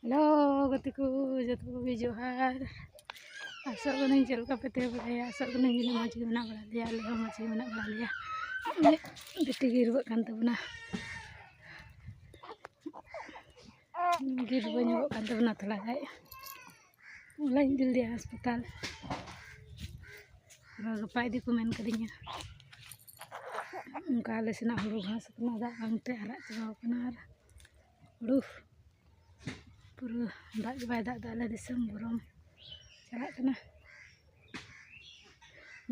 hello गति को जो जोहार आशा करें चलका पे बड़ा आशा करें मज गे बना बड़ा लिया अले मज गे बना बड़ा लिया बेटी गे रुआ कान तबना गे रुआ ᱧᱚᱜᱚᱜ कान तबना थोड़ा गाय लाइन दिल दिया अस्पताल गपा इदी को मेन कदिኛ उनका आले सेना हुड़ू घास अपना दाग बांगते हरा चबाव कना हुड़ू पूरा दाग बाय दाग आले दिसम गरम चला कना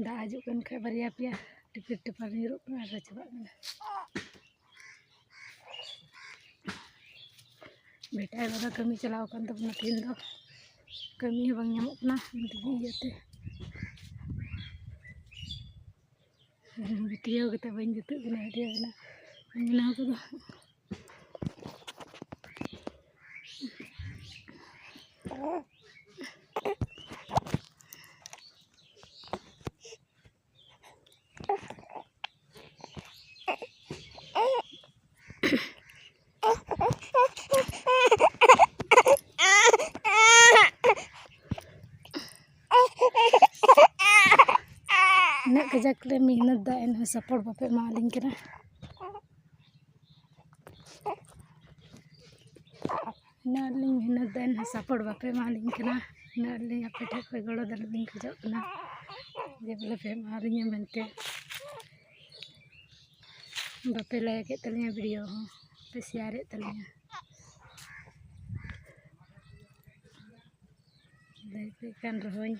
दाग हजू कन खा बारिया पिया टिपिर टिपार नीरू कना आर चबा कना बेटा बाबा कमी चलाव कन तबना तीन दो कमी बांग ᱧᱟᱢᱚᱜ कना दिगी इयाते वीडियो कते बन जुतुग कना वीडियो कना बनाव को इन्ना कजाक ले मेहनत दा एन सपोर्ट बापे मालिंग कना इन्ना लिंग मेहनत दा एन सपोर्ट बापे मालिंग कना इन्ना लिंग आपे ठे कोई गड़ो दल लिंग खजो कना जे बोले पे मालिंग मेनते बापे लाइक के तलिया वीडियो हो पे शेयर ए तलिया लाइक कान रहोई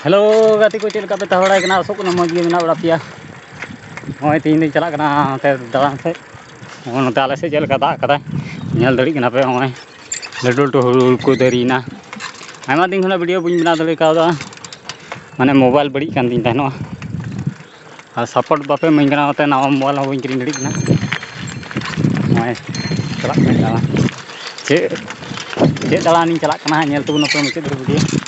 हेलो गति को चलका पे तहड़ा कना आसोक ना मज गे मेना बड़ा पिया होय तीन दिन चला कना ते दालान से नोते आले से चलका दाग कदा नेल दड़ी कना पे होय लड्डू लड्डू हुल को दरीना आयमा दिन खना वीडियो बुñ बना दले कादा माने मोबाइल बड़ी कान दिन तहनो आ सपोर्ट बापे मन कना ते नवा मोबाइल हो बुñ किरिन दड़ी कना होय चला कना चे दालान चला कना नेल तबुन पे मुचे वीडियो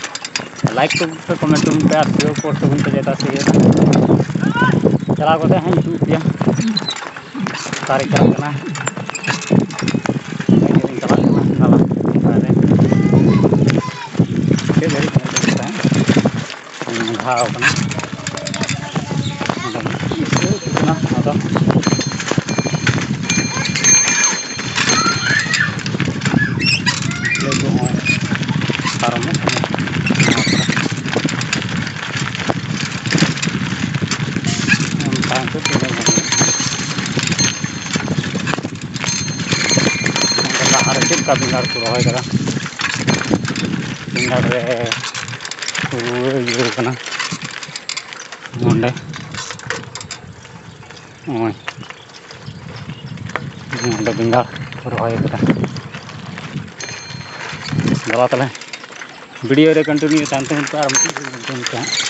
लाइक तो कमेंट तुम पे शेयर कर तो उनके जेता से चला को हैं यूट्यूब पे सारे चला करना चला करना नाला के मेरी करता है घाव करना कितना आता ले जो है सारा में का बेंगार को रहा करा बेंगार रे यूर कना नोंडे ओय नोंडे बेंगार को रहा करा गला तले वीडियो रे कंटिन्यू तांते हम